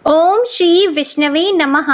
ओम श्री विष्णवे नमः।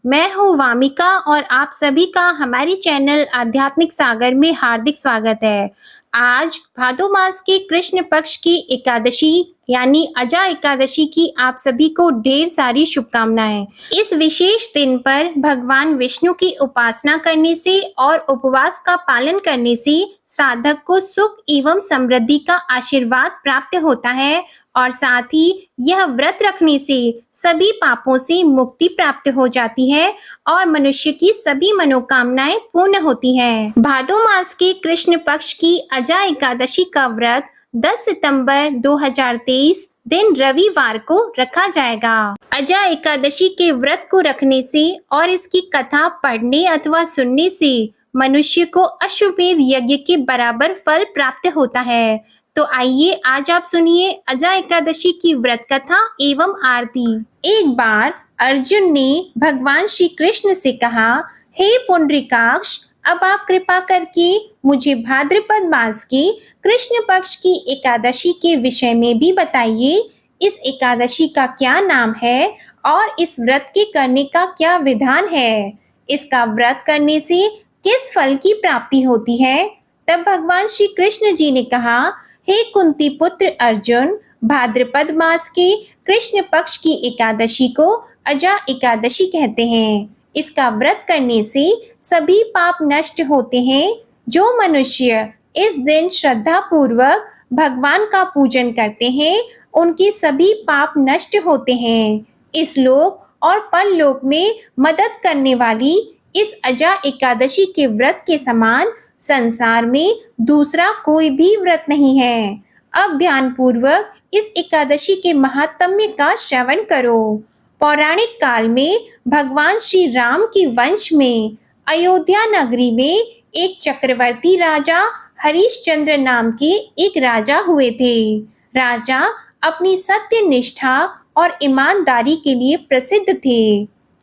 मैं हूँ वामिका और आप सभी का हमारे चैनल आध्यात्मिक सागर में हार्दिक स्वागत है। आज भादो मास के कृष्ण पक्ष की एकादशी यानी अजा एकादशी की आप सभी को ढेर सारी शुभकामनाएं। इस विशेष दिन पर भगवान विष्णु की उपासना करने से और उपवास का पालन करने से साधक को सुख एवं समृद्धि का आशीर्वाद प्राप्त होता है और साथ ही यह व्रत रखने से सभी पापों से मुक्ति प्राप्त हो जाती है और मनुष्य की सभी मनोकामनाएं पूर्ण होती हैं। भादो मास के कृष्ण पक्ष की अजा एकादशी का व्रत 10 सितंबर 2023 दिन रविवार को रखा जाएगा। अजा एकादशी के व्रत को रखने से और इसकी कथा पढ़ने अथवा सुनने से मनुष्य को अश्वमेध यज्ञ के बराबर फल प्राप्त होता है। तो आइए आज आप सुनिए अजा एकादशी की व्रत कथा एवं आरती। एक बार अर्जुन ने भगवान श्री कृष्ण से कहा, हे पुंडरीकाक्ष, अब आप कृपा करके मुझे भाद्रपद मास के कृष्ण पक्ष की एकादशी के विषय में भी बताइए। इस एकादशी का क्या नाम है और इस व्रत के करने का क्या विधान है? इसका व्रत करने से किस फल की प्राप्ति होती है? तब भगवान श्री कृष्ण जी ने कहा, हे कुंती पुत्र अर्जुन, भाद्रपद मास के कृष्ण पक्ष की एकादशी को अजा एकादशी कहते हैं। इसका व्रत करने से सभी पाप नष्ट होते हैं। जो मनुष्य इस दिन श्रद्धा पूर्वक भगवान का पूजन करते हैं, उनके सभी पाप नष्ट होते हैं। इस लोक और परलोक में मदद करने वाली इस अजा एकादशी के व्रत के समान संसार में दूसरा कोई भी व्रत नहीं है। अब ध्यान पूर्वक इस एकादशी के महात्म्य का श्रवण करो। पौराणिक काल में भगवान श्री राम के वंश में अयोध्या नगरी में एक चक्रवर्ती राजा हरिश्चंद्र नाम के एक राजा हुए थे। राजा अपनी सत्य निष्ठा और ईमानदारी के लिए प्रसिद्ध थे।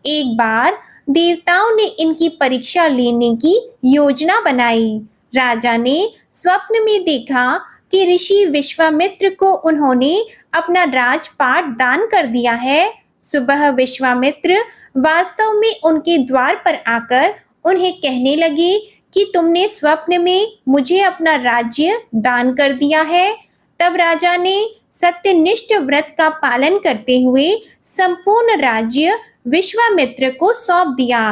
एक बार देवताओं ने इनकी परीक्षा लेने की योजना बनाई। राजा ने स्वप्न में देखा कि ऋषि विश्वामित्र को उन्होंने अपना राजपाट दान कर दिया है। सुबह विश्वामित्र वास्तव में उनके द्वार पर आकर उन्हें कहने लगे कि तुमने स्वप्न में मुझे अपना राज्य दान कर दिया है। तब राजा ने सत्यनिष्ठ व्रत का पालन करते हुए संपूर्ण राज्य विश्वामित्र को सौंप दिया।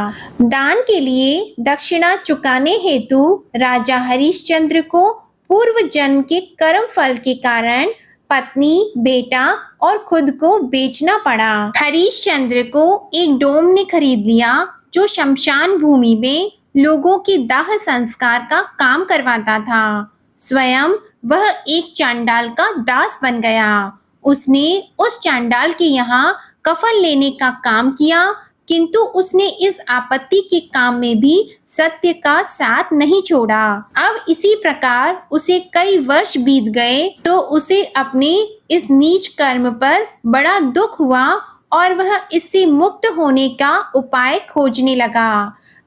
दान के लिए दक्षिणा चुकाने हेतु राजा हरिश्चंद्र को पूर्व जन्म के कर्म फल के कारण पत्नी, बेटा और खुद को बेचना पड़ा। हरिश्चंद्र को एक डोम ने खरीद लिया जो शमशान भूमि में लोगों के दाह संस्कार का काम करवाता था। स्वयं वह एक चांडाल का दास बन गया। उसने उस चांडाल के यहाँ कफन लेने का काम किया, किंतु उसने इस आपत्ति के काम में भी सत्य का साथ नहीं छोड़ा। अब इसी प्रकार उसे कई वर्ष बीत गए तो उसे अपने इस नीच कर्म पर बड़ा दुख हुआ और वह इससे मुक्त होने का उपाय खोजने लगा।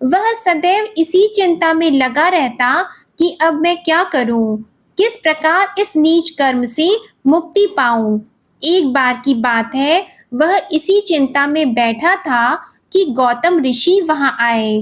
वह सदैव इसी चिंता में लगा रहता कि अब मैं क्या करूं, किस प्रकार इस नीच कर्म से मुक्ति पाऊं। एक बार की बात है, वह इसी चिंता में बैठा था कि गौतम ऋषि वहां आए।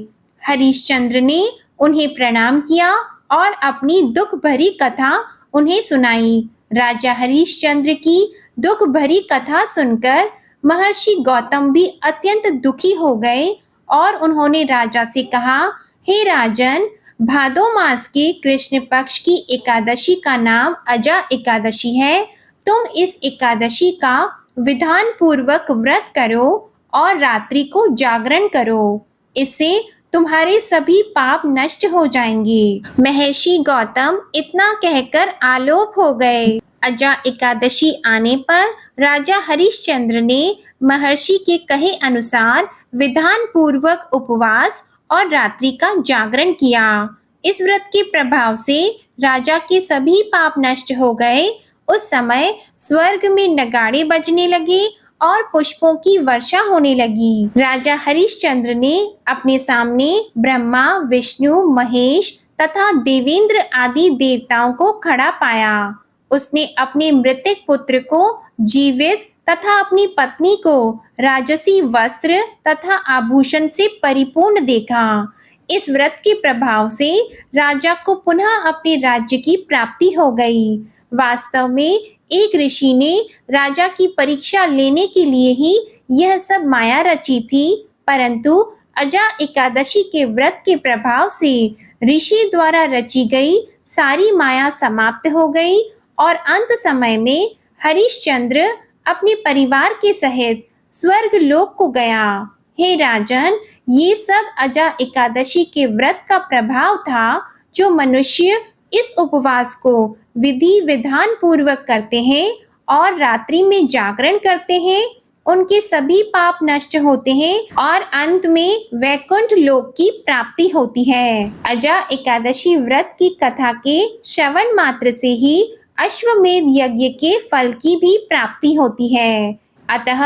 हरिश्चंद्र ने उन्हें प्रणाम किया और अपनी दुख भरी कथा उन्हें सुनाई। राजा हरिश्चंद्र की दुख भरी कथा सुनकर महर्षि गौतम भी अत्यंत दुखी हो गए और उन्होंने राजा से कहा, हे राजन, भादो मास के कृष्ण पक्ष की एकादशी का नाम अजा एकादशी है। तुम इस एकादशी का विधान पूर्वक व्रत करो और रात्रि को जागरण करो। इससे तुम्हारे सभी पाप नष्ट हो जाएंगे। महर्षि गौतम इतना कहकर आलोक हो गए। अजा एकादशी आने पर राजा हरिश्चंद्र ने महर्षि के कहे अनुसार विधान पूर्वक उपवास और रात्रि का जागरण किया। इस व्रत के प्रभाव से राजा के सभी पाप नष्ट हो गए। उस समय स्वर्ग में नगाड़े बजने लगे और पुष्पों की वर्षा होने लगी। राजा हरिश्चंद्र ने अपने सामने ब्रह्मा, विष्णु, महेश तथा देवेंद्र आदि देवताओं को खड़ा पाया। उसने अपने मृतक पुत्र को जीवित तथा अपनी पत्नी को राजसी वस्त्र तथा आभूषण से परिपूर्ण देखा। इस व्रत के प्रभाव से राजा को पुनः अपने राज्य की प्राप्ति हो गई। वास्तव में एक ऋषि ने राजा की परीक्षा लेने के लिए ही यह सब माया रची थी, परंतु अजा एकादशी के व्रत के प्रभाव से ऋषि द्वारा रची गई सारी माया समाप्त हो गई और अंत समय में हरिश्चंद्र अपने परिवार के सहित स्वर्ग लोक को गया। हे राजन, ये सब अजा एकादशी के व्रत का प्रभाव था। जो मनुष्य इस उपवास को विधि विधान पूर्वक करते हैं और रात्रि में जागरण करते हैं, उनके सभी पाप नष्ट होते हैं और अंत में वैकुंठ लोक की प्राप्ति होती है। अजा एकादशी व्रत की कथा के श्रवण मात्र से ही अश्वमेध यज्ञ के फल की भी प्राप्ति होती है। अतः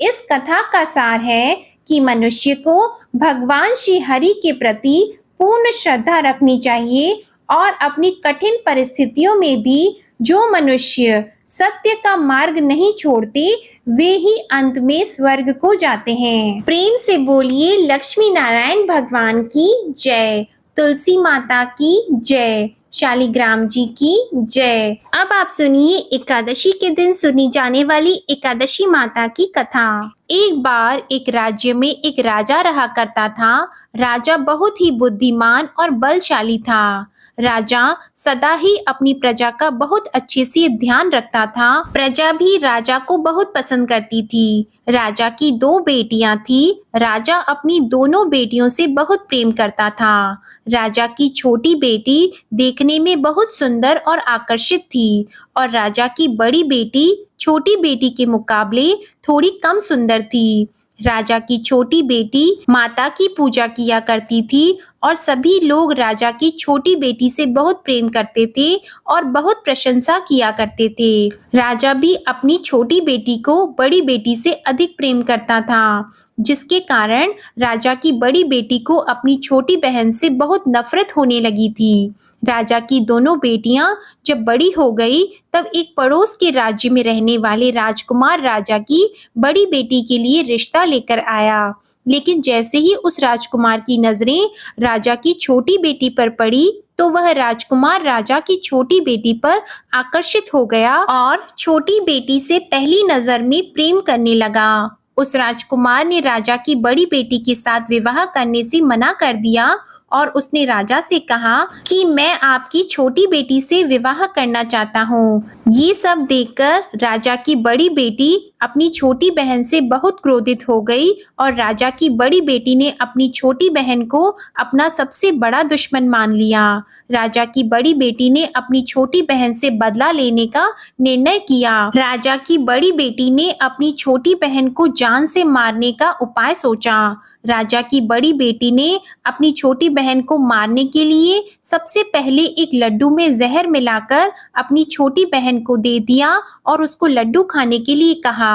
इस कथा का सार है कि मनुष्य को भगवान श्री हरि के प्रति पूर्ण श्रद्धा रखनी चाहिए और अपनी कठिन परिस्थितियों में भी जो मनुष्य सत्य का मार्ग नहीं छोड़ते, वे ही अंत में स्वर्ग को जाते हैं। प्रेम से बोलिए लक्ष्मी नारायण भगवान की जय, तुलसी माता की जय, शालिग्राम जी की जय। अब आप सुनिए एकादशी के दिन सुनी जाने वाली एकादशी माता की कथा। एक बार एक राज्य में एक राजा रहा करता था। राजा बहुत ही बुद्धिमान और बलशाली था। राजा सदा ही अपनी प्रजा का बहुत अच्छे से ध्यान रखता था। प्रजा भी राजा को बहुत पसंद करती थी। राजा की 2 बेटियां थी। राजा अपनी दोनों बेटियों से बहुत प्रेम करता था। राजा की छोटी बेटी देखने में बहुत सुंदर और आकर्षित थी और राजा की बड़ी बेटी छोटी बेटी के मुकाबले थोड़ी कम सुंदर थी। राजा की छोटी बेटी माता की पूजा किया करती थी और सभी लोग राजा की छोटी बेटी से बहुत प्रेम करते थे और बहुत प्रशंसा किया करते थे। राजा भी अपनी छोटी बेटी को बड़ी बेटी से अधिक प्रेम करता था, जिसके कारण राजा की बड़ी बेटी को अपनी छोटी बहन से बहुत नफरत होने लगी थी। राजा की दोनों बेटियां जब बड़ी हो गई, तब एक पड़ोस के राज्य में रहने वाले राजकुमार राजा की बड़ी बेटी के लिए रिश्ता लेकर आया। लेकिन जैसे ही उस राजकुमार की नजरें राजा की छोटी बेटी पर पड़ी, तो वह राजकुमार राजा की छोटी बेटी पर आकर्षित हो गया और छोटी बेटी से पहली नजर में प्रेम करने लगा। उस राजकुमार ने राजा की बड़ी बेटी के साथ विवाह करने से मना कर दिया और उसने राजा से कहा कि मैं आपकी छोटी बेटी से विवाह करना चाहता हूँ। ये सब देखकर राजा की बड़ी बेटी अपनी छोटी बहन से बहुत क्रोधित हो गई और राजा की बड़ी बेटी ने अपनी छोटी बहन को अपना सबसे बड़ा दुश्मन मान लिया। राजा की बड़ी बेटी ने अपनी छोटी बहन से बदला लेने का निर्णय किया। राजा की बड़ी बेटी ने अपनी छोटी बहन को जान से मारने का उपाय सोचा। राजा की बड़ी बेटी ने अपनी छोटी बहन को मारने के लिए सबसे पहले एक लड्डू में जहर मिलाकर अपनी छोटी बहन को दे दिया और उसको लड्डू खाने के लिए कहा।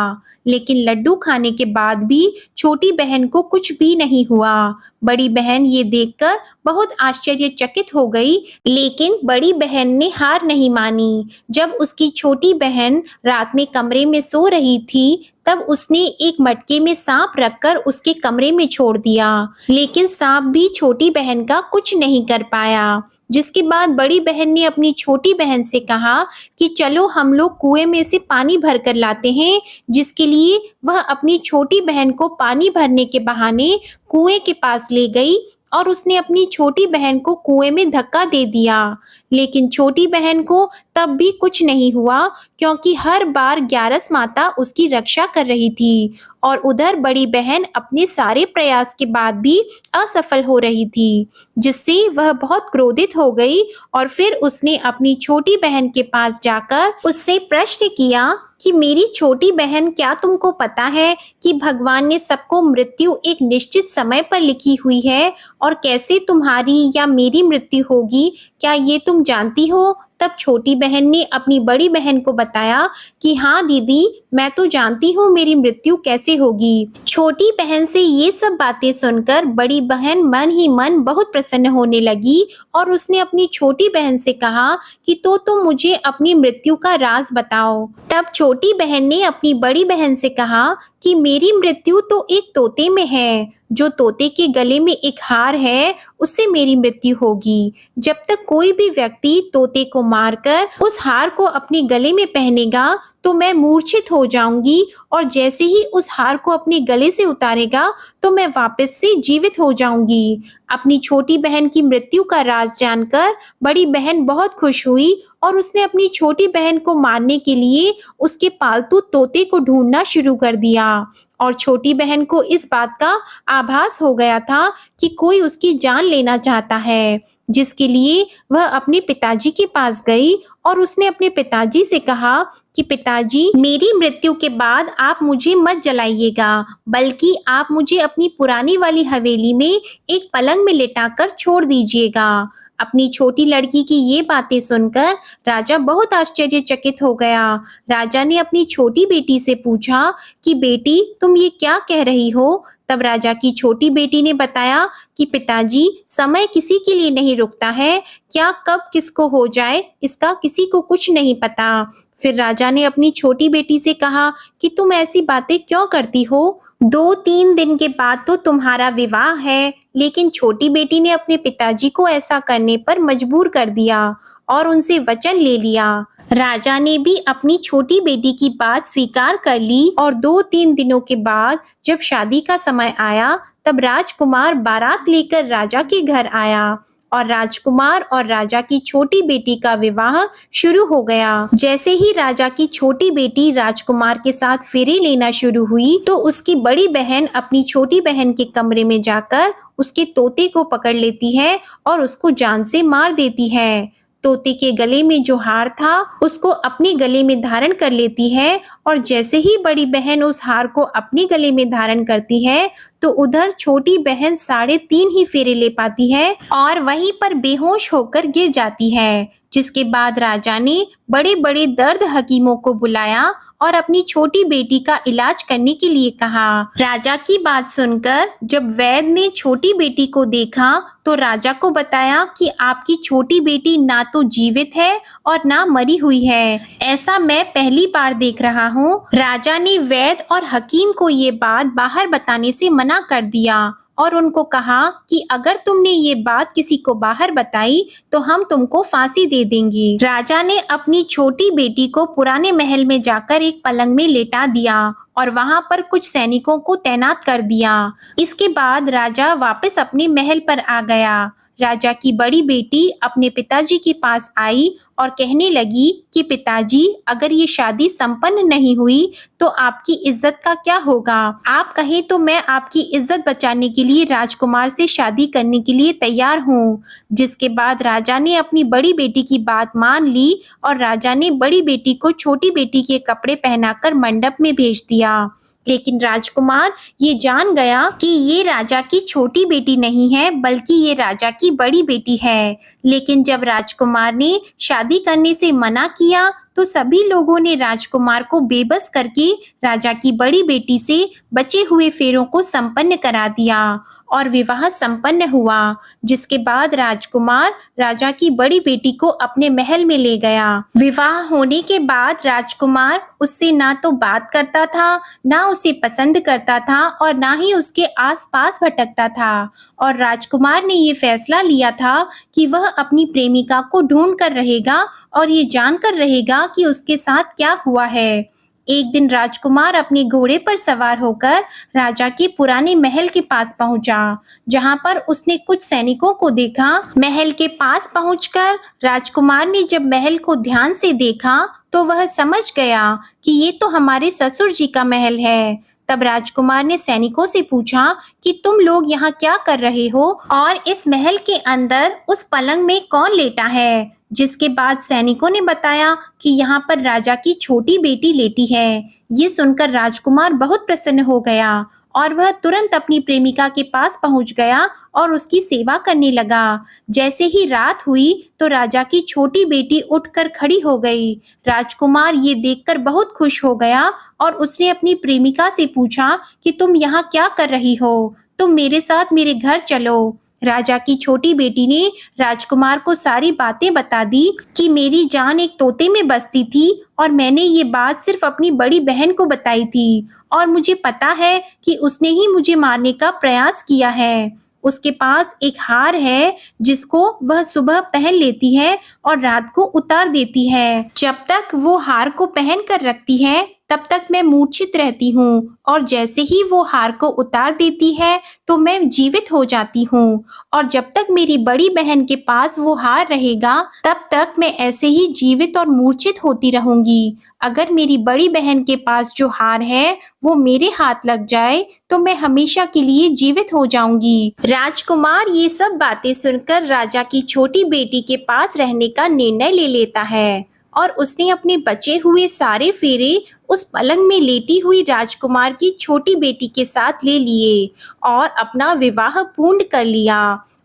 लेकिन लड्डू खाने के बाद भी छोटी बहन को कुछ भी नहीं हुआ। बड़ी बहन ये देखकर बहुत आश्चर्यचकित हो गई, लेकिन बड़ी बहन ने हार नहीं मानी। जब उसकी छोटी बहन रात में कमरे में सो रही थी, तब उसने एक मटके में सांप रखकर उसके कमरे में छोड़ दिया, लेकिन सांप भी छोटी बहन का कुछ नहीं कर पाया। जिसके बाद बड़ी बहन ने अपनी छोटी बहन से कहा कि चलो हम लोग कुएं में से पानी भर कर लाते हैं, जिसके लिए वह अपनी छोटी बहन को पानी भरने के बहाने कुएं के पास ले गई और उसने अपनी छोटी बहन को कुएं में धक्का दे दिया। लेकिन छोटी बहन को तब भी कुछ नहीं हुआ, क्योंकि हर बार ग्यारस माता उसकी रक्षा कर रही थी और उधर बड़ी बहन अपने सारे प्रयास के बाद भी असफल हो रही थी, जिससे वह बहुत क्रोधित हो गई और फिर उसने अपनी छोटी बहन के पास जाकर उससे प्रश्न किया कि मेरी छोटी बहन, क्या तुमको पता है कि भगवान ने सबको मृत्यु एक निश्चित समय पर लिखी हुई है और कैसे तुम्हारी या मेरी मृत्यु होगी, क्या ये तुम जानती हो? तब छोटी बहन ने अपनी बड़ी बहन को बताया कि हाँ दीदी, मैं तो जानती हूँ मेरी मृत्यु कैसे होगी। छोटी बहन से ये सब बातें सुनकर बड़ी बहन मन ही मन बहुत प्रसन्न होने लगी और उसने अपनी छोटी बहन से कहा कि तो मुझे अपनी मृत्यु का राज बताओ। तब छोटी बहन ने अपनी बड़ी बहन से कहा कि मेरी मृत्यु तो एक तोते में है। जो तोते के गले में एक हार है, उससे मेरी मृत्यु होगी। जब तक कोई भी व्यक्ति तोते को मारकर उस हार को अपने गले में पहनेगा तो मैं मूर्छित हो जाऊंगी, और जैसे ही उस हार को अपने गले से उतारेगा तो मैं वापस से जीवित हो जाऊंगी। अपनी छोटी बहन की मृत्यु का राज जानकर बड़ी बहन बहुत खुश हुई और उसने अपनी छोटी बहन को मारने के लिए उसके पालतू तोते को ढूंढना शुरू कर दिया। और छोटी बहन को इस बात का आभास हो गया था कि कोई उसकी जान लेना चाहता है, जिसके लिए वह अपने पिताजी के पास गई और उसने अपने पिताजी से कहा कि पिताजी, मेरी मृत्यु के बाद आप मुझे मत जलाइएगा, बल्कि आप मुझे अपनी पुरानी वाली हवेली में एक पलंग में लिटाकर छोड़ दीजिएगा। अपनी छोटी लड़की की ये बातें सुनकर राजा बहुत आश्चर्यचकित हो गया। राजा ने अपनी छोटी बेटी से पूछा कि बेटी, तुम ये क्या कह रही हो? तब राजा की छोटी बेटी ने बताया कि पिताजी, समय किसी के लिए नहीं रुकता है। क्या कब किसको हो जाए, इसका किसी को कुछ नहीं पता। फिर राजा ने अपनी छोटी बेटी से कहा कि तुम ऐसी बातें क्यों करती हो? 2-3 दिन के बाद तो तुम्हारा विवाह है। लेकिन छोटी बेटी ने अपने पिताजी को ऐसा करने पर मजबूर कर दिया और उनसे वचन ले लिया। राजा ने भी अपनी छोटी बेटी की बात स्वीकार कर ली और 2-3 दिनों के बाद जब शादी का समय आया तब राजकुमार बारात लेकर राजा के घर आया और राजकुमार और राजा की छोटी बेटी का विवाह शुरू हो गया। जैसे ही राजा की छोटी बेटी राजकुमार के साथ फेरे लेना शुरू हुई तो उसकी बड़ी बहन अपनी छोटी बहन के कमरे में जाकर उसके तोते को पकड़ लेती है और उसको जान से मार देती है। तोते के गले में जो हार था उसको अपने गले में धारण कर लेती है और जैसे ही बड़ी बहन उस हार को अपने गले में धारण करती है तो उधर छोटी बहन 3.5 ही फेरे ले पाती है और वहीं पर बेहोश होकर गिर जाती है। जिसके बाद राजा ने बड़े बड़े दर्द हकीमों को बुलाया और अपनी छोटी बेटी का इलाज करने के लिए कहा। राजा की बात सुनकर जब वैद्य ने छोटी बेटी को देखा तो राजा को बताया कि आपकी छोटी बेटी ना तो जीवित है और ना मरी हुई है। ऐसा मैं पहली बार देख रहा हूँ। राजा ने वैद्य और हकीम को ये बात बाहर बताने से मना कर दिया और उनको कहा कि अगर तुमने ये बात किसी को बाहर बताई तो हम तुमको फांसी दे देंगे। राजा ने अपनी छोटी बेटी को पुराने महल में जाकर एक पलंग में लेटा दिया और वहां पर कुछ सैनिकों को तैनात कर दिया। इसके बाद राजा वापस अपने महल पर आ गया। राजा की बड़ी बेटी अपने पिताजी के पास आई और कहने लगी कि पिताजी, अगर ये शादी संपन्न नहीं हुई तो आपकी इज्जत का क्या होगा? आप कहें तो मैं आपकी इज्जत बचाने के लिए राजकुमार से शादी करने के लिए तैयार हूँ। जिसके बाद राजा ने अपनी बड़ी बेटी की बात मान ली और राजा ने बड़ी बेटी को छोटी बेटी के कपड़े पहनाकर मंडप में भेज दिया। लेकिन राजकुमार ये जान गया कि ये राजा की छोटी बेटी नहीं है, बल्कि ये राजा की बड़ी बेटी है। लेकिन जब राजकुमार ने शादी करने से मना किया तो सभी लोगों ने राजकुमार को बेबस करके राजा की बड़ी बेटी से बचे हुए फेरों को संपन्न करा दिया और विवाह संपन्न हुआ। जिसके बाद राजकुमार राजा की बड़ी बेटी को अपने महल में ले गया। विवाह होने के बाद राजकुमार उससे ना तो बात करता था, ना उसे पसंद करता था और ना ही उसके आसपास भटकता था। और राजकुमार ने ये फैसला लिया था कि वह अपनी प्रेमिका को ढूंढ कर रहेगा और ये जानकर रहेगा कि उसके साथ क्या हुआ है। एक दिन राजकुमार अपने घोड़े पर सवार होकर राजा के पुराने महल के पास पहुंचा, जहां पर उसने कुछ सैनिकों को देखा। महल के पास पहुंचकर राजकुमार ने जब महल को ध्यान से देखा तो वह समझ गया कि ये तो हमारे ससुर जी का महल है। तब राजकुमार ने सैनिकों से पूछा कि तुम लोग यहाँ क्या कर रहे हो और इस महल के अंदर उस पलंग में कौन लेटा है? जिसके बाद सैनिकों ने बताया कि यहाँ पर राजा की छोटी बेटी लेटी है। ये सुनकर राजकुमार बहुत प्रसन्न हो गया और वह तुरंत अपनी प्रेमिका के पास पहुंच गया और उसकी सेवा करने लगा। जैसे ही रात हुई तो राजा की छोटी बेटी उठकर खड़ी हो गई। राजकुमार ये देखकर बहुत खुश हो गया और उसने अपनी प्रेमिका से पूछा कि तुम यहाँ क्या कर रही हो? तुम मेरे साथ मेरे घर चलो। राजा की छोटी बेटी ने राजकुमार को सारी बातें बता दी कि मेरी जान एक तोते में बसती थी और मैंने ये बात सिर्फ अपनी बड़ी बहन को बताई थी और मुझे पता है कि उसने ही मुझे मारने का प्रयास किया है। उसके पास एक हार है जिसको वह सुबह पहन लेती है और रात को उतार देती है। जब तक वो हार को पहन कर रखती है तब तक मैं मूर्छित रहती हूँ और जैसे ही वो हार को उतार देती है तो मैं जीवित हो जाती हूँ और जब तक मेरी बड़ी बहन के पास वो हार रहेगा तब तक मैं ऐसे ही जीवित और मूर्छित होती रहूंगी। अगर मेरी बड़ी बहन के पास जो हार है वो मेरे हाथ लग जाए तो मैं हमेशा के लिए जीवित हो जाऊंगी। राजकुमार ये सब बातें सुनकर राजा की छोटी बेटी के पास रहने का निर्णय ले लेता है और उसने अपने बचे हुए सारे फेरे उस पलंग में लेटी हुई राजकुमार की छोटी बेटी के साथ ले लिए और अपना विवाह पूर्ण कर लिया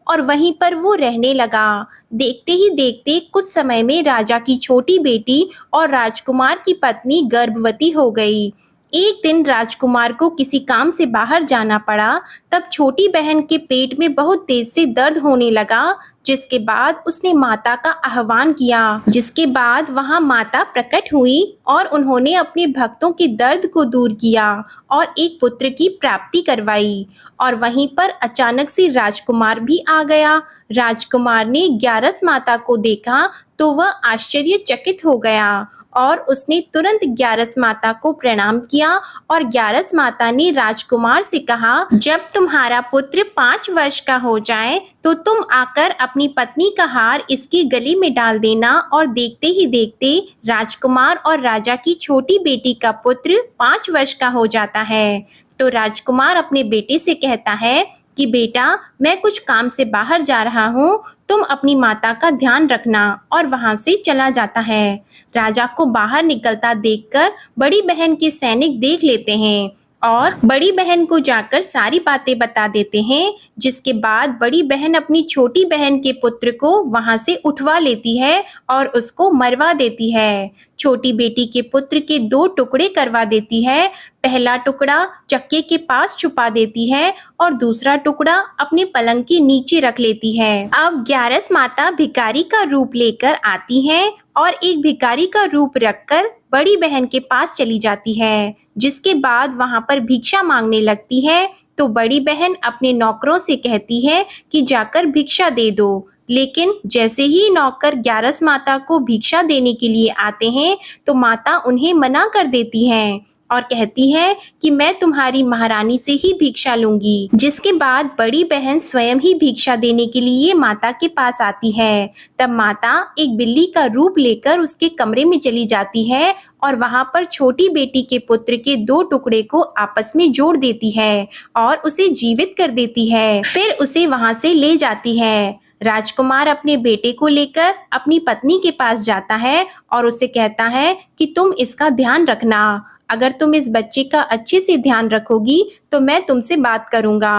और वहीं पर वो रहने लगा। देखते ही देखते कुछ समय में राजा की छोटी बेटी और राजकुमार की पत्नी गर्भवती हो गई। एक दिन राजकुमार को किसी काम से बाहर जाना पड़ा। तब छोटी बहन के पेट में बहुत तेज से दर्द होने लगा, जिसके बाद उसने माता का आह्वान किया। जिसके बाद वहां माता प्रकट हुई और उन्होंने अपने भक्तों के दर्द को दूर किया और एक पुत्र की प्राप्ति करवाई। और वहीं पर अचानक से राजकुमार भी आ गया। राजकुमार ने ग्यारस माता को देखा तो वह आश्चर्यचकित हो गया और उसने तुरंत ग्यारस माता को प्रणाम किया और ग्यारस माता ने राजकुमार से कहा, जब तुम्हारा पुत्र 5 वर्ष का हो जाए तो तुम आकर अपनी पत्नी का हार इसके गले में डाल देना। और देखते ही देखते राजकुमार और राजा की छोटी बेटी का पुत्र 5 वर्ष का हो जाता है। तो राजकुमार अपने बेटे से कहता है कि बेटा, मैं कुछ काम से बाहर जा रहा हूँ, तुम अपनी माता का ध्यान रखना, और वहां से चला जाता है। राजा को बाहर निकलता देखकर बड़ी बहन के सैनिक देख लेते हैं और बड़ी बहन को जाकर सारी बातें बता देते हैं। जिसके बाद बड़ी बहन अपनी छोटी बहन के पुत्र को वहां से उठवा लेती है और उसको मरवा देती है। छोटी बेटी के पुत्र के 2 टुकड़े करवा देती है। पहला टुकड़ा चक्के के पास छुपा देती है और दूसरा टुकड़ा अपने पलंग के नीचे रख लेती है। अब ग्यारस माता भिखारी का रूप लेकर आती है और एक भिखारी का रूप रखकर बड़ी बहन के पास चली जाती है। जिसके बाद वहां पर भिक्षा मांगने लगती है। तो बड़ी बहन अपने नौकरों से कहती है कि जाकर भिक्षा दे दो। लेकिन जैसे ही नौकर ग्यारस माता को भिक्षा देने के लिए आते हैं तो माता उन्हें मना कर देती हैं और कहती है कि मैं तुम्हारी महारानी से ही भिक्षा लूंगी। जिसके बाद बड़ी बहन स्वयं ही भिक्षा देने के लिए माता के पास आती है। तब माता एक बिल्ली का रूप लेकर उसके कमरे में चली जाती है और वहां पर छोटी बेटी के पुत्र के 2 टुकड़े को आपस में जोड़ देती है और उसे जीवित कर देती है। फिर उसे वहां से ले जाती है। राजकुमार अपने बेटे को लेकर अपनी पत्नी के पास जाता है और उसे कहता है कि तुम इसका ध्यान रखना। अगर तुम इस बच्चे का अच्छे से ध्यान रखोगी तो मैं तुमसे बात करूंगा।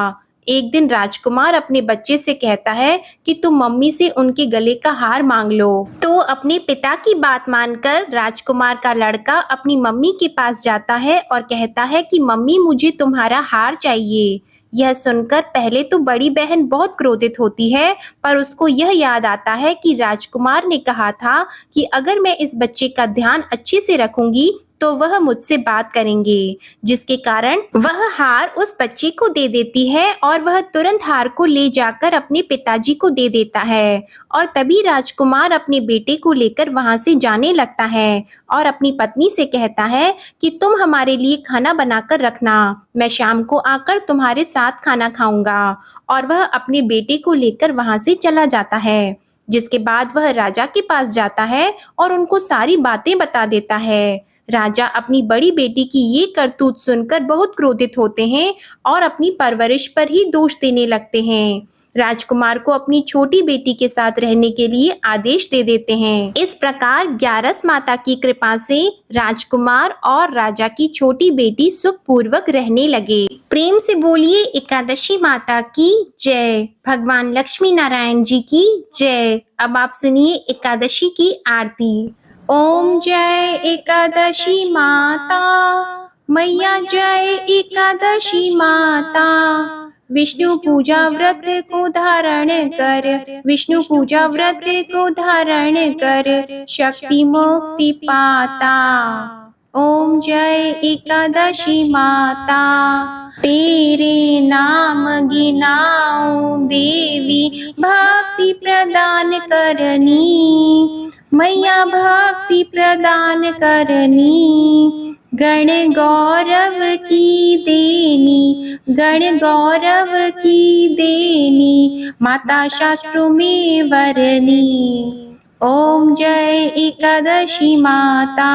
एक दिन राजकुमार अपने बच्चे से कहता है कि तुम मम्मी से उनके गले का हार मांग लो। तो अपने पिता की बात मानकर राजकुमार का लड़का अपनी मम्मी के पास जाता है और कहता है कि मम्मी, मुझे तुम्हारा हार चाहिए। यह सुनकर पहले तो बड़ी बहन बहुत क्रोधित होती है, पर उसको यह याद आता है कि राजकुमार ने कहा था कि अगर मैं इस बच्चे का ध्यान अच्छे से रखूंगी तो वह मुझसे बात करेंगे। जिसके कारण वह हार उस बच्चे को दे देती है और वह तुरंत हार को ले जाकर अपने पिताजी को दे देता है। और तभी राजकुमार अपने बेटे को लेकर वहां से जाने लगता है और अपनी पत्नी से कहता है कि तुम हमारे लिए खाना बनाकर रखना, मैं शाम को आकर तुम्हारे साथ खाना खाऊंगा। और वह अपने बेटे को लेकर वहां से चला जाता है। जिसके बाद वह राजा के पास जाता है और उनको सारी बातें बता देता है। राजा अपनी बड़ी बेटी की ये करतूत सुनकर बहुत क्रोधित होते हैं और अपनी परवरिश पर ही दोष देने लगते हैं। राजकुमार को अपनी छोटी बेटी के साथ रहने के लिए आदेश दे देते हैं। इस प्रकार ग्यारस माता की कृपा से राजकुमार और राजा की छोटी बेटी सुखपूर्वक रहने लगे। प्रेम से बोलिए एकादशी माता की जय। भगवान लक्ष्मी नारायण जी की जय। अब आप सुनिए एकादशी की आरती। ओम जय एकादशी माता मैया, जय एकादशी माता। विष्णु पूजा व्रत को धारण कर, विष्णु पूजा व्रत को धारण कर, शक्ति मुक्ति पाता। ओम जय एकादशी माता। तेरे नाम गिनाऊं देवी, भक्ति प्रदान करनी मैया, भक्ति प्रदान करनी। गण गौरव की देनी, गण गौरव की देनी, माता शास्त्रों में वरनी। ओम जय एकादशी माता।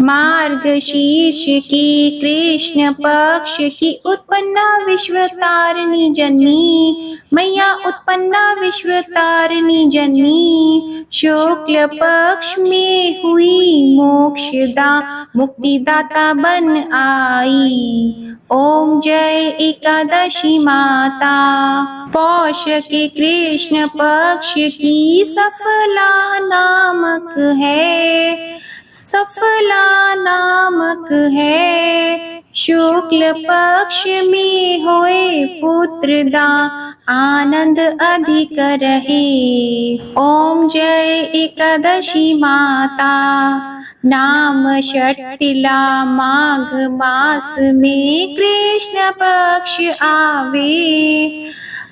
मार्गशीर्ष की कृष्ण पक्ष की उत्पन्ना विश्वतारिणी जन्मी मैया, उत्पन्ना विश्वतारिणी जन्मी। शुक्ल पक्ष में हुई मोक्षदा, मुक्तिदाता बन आई। ओम जय एकादशी माता। पौष के कृष्ण पक्ष की सफला नामक है, सफला नामक है। शुक्ल पक्ष में होए पुत्रदा, आनंद अधिक रहे। ओम जय एकादशी माता। नाम षटतिला माघ मास में कृष्ण पक्ष आवे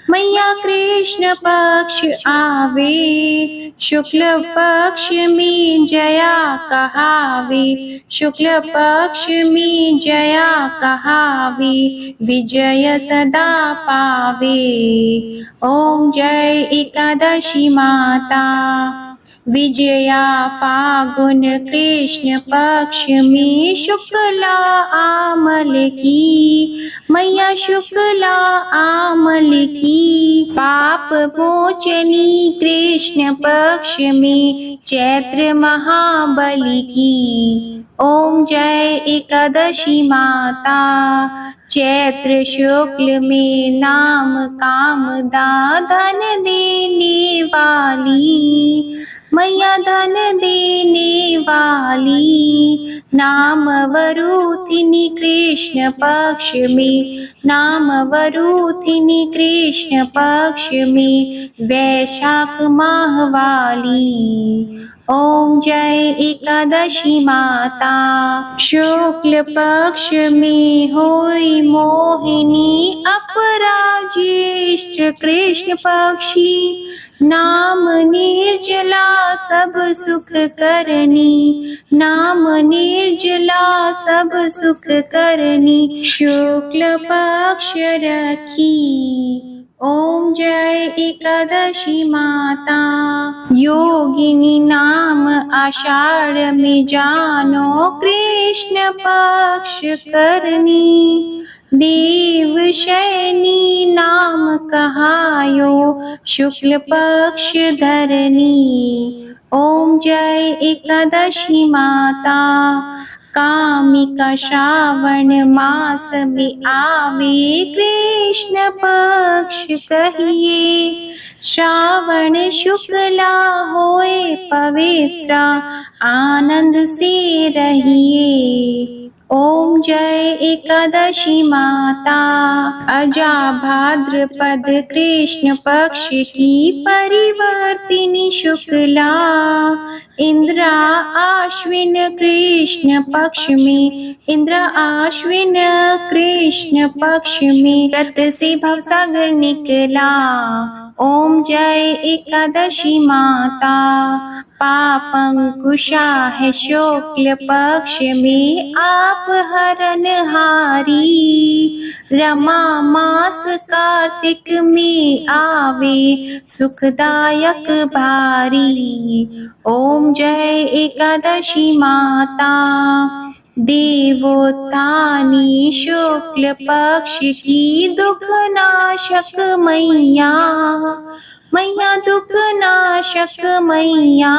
मैया, कृष्ण पक्ष आवे। शुक्ल पक्ष में जया कहावे, शुक्ल पक्ष में जया कहावे, विजय सदा पावे। ओम जय एकादशी माता। विजया फागुन कृष्ण पक्ष में शुक्ला आमल की मैया, शुक्ला आमल की। पाप मोचनी कृष्ण पक्ष में चैत्र महाबली की। ओम जय एकादशी माता। चैत्र शुक्ल में नाम कामदा, धन देने वाली मैया, धन देने वाली। नाम वरूथिनी कृष्ण पक्ष में, नाम वरूथिनी कृष्ण पक्ष में, वैशाख माह वाली। ओम जय एकादशी माता। शुक्ल पक्ष में होई मोहिनी, अपराज्येष्ठ कृष्ण पक्षी। नाम निर्जला सब सुख करनी, नाम निर्जला सब सुख करनी। शुक्ल पक्ष रखी। ओम जय एकादशी माता। योगिनी नाम आषाढ़ में जानो, कृष्ण पक्ष करनी। देव शयनी नाम कहायो, शुक्ल पक्ष धरनी। ओम जय एकादशी माता। कामिका श्रावण मास में आवे, कृष्ण पक्ष कहिए। श्रावण शुक्ला होए पवित्रा, आनंद से रहिए। ओम जय एकादशी माता। अजा भाद्रपद कृष्ण पक्ष की परिवर्तिनी शुक्ला। इंद्रा आश्विन कृष्ण पक्ष में, इंद्र आश्विन कृष्ण पक्ष में, रत से भवसागर निकला। ओम जय एकादशी माता। पापंकुशा है शुक्ल पक्ष में, आप हरनहारी। रमा मास कार्तिक में आवे, सुखदायक भारी। ओम जय एकादशी माता। देवोत्थानी शुक्ल पक्ष की दुख नाशक मैया, मैया दुख नाशक मैया।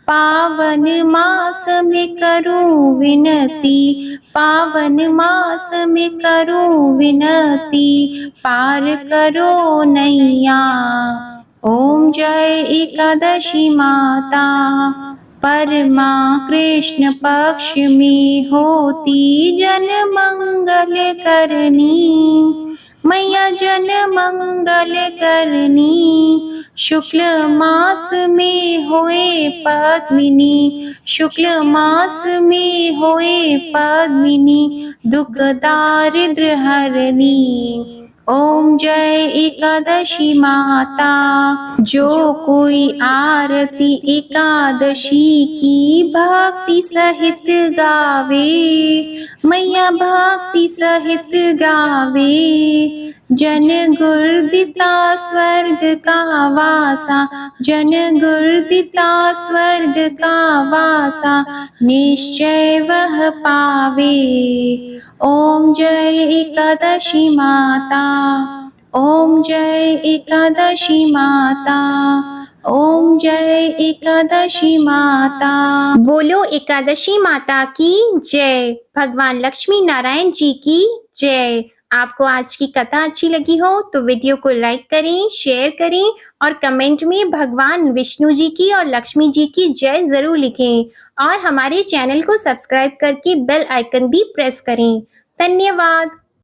पावन मास में करूं विनती, पावन मास में करूं विनती, पार करो नैया। ओम जय एकादशी माता। परमा कृष्ण पक्ष में होती जन मंगल करनी, मैया जन मंगल करनी। शुक्ल मास में होए पद्मिनी, शुक्ल मास में होए पद्मिनी, दुख दारिद्र हरनी। ओम जय एकादशी माता। जो कोई आरती एकादशी की भक्ति सहित गावे, मैया भक्ति सहित गावे, जन गुरुदिता स्वर्ग का वासा, जन गुरुदिता स्वर्ग का वासा, निश्चय वह पावे। ओम जय एकादशी माता, ओम जय एकादशी माता, ओम जय एकादशी माता। बोलो एकादशी माता की जय। भगवान लक्ष्मी नारायण जी की जय। आपको आज की कथा अच्छी लगी हो तो वीडियो को लाइक करें, शेयर करें और कमेंट में भगवान विष्णु जी की और लक्ष्मी जी की जय जरूर लिखें और हमारे चैनल को सब्सक्राइब करके बेल आइकन भी प्रेस करें। धन्यवाद।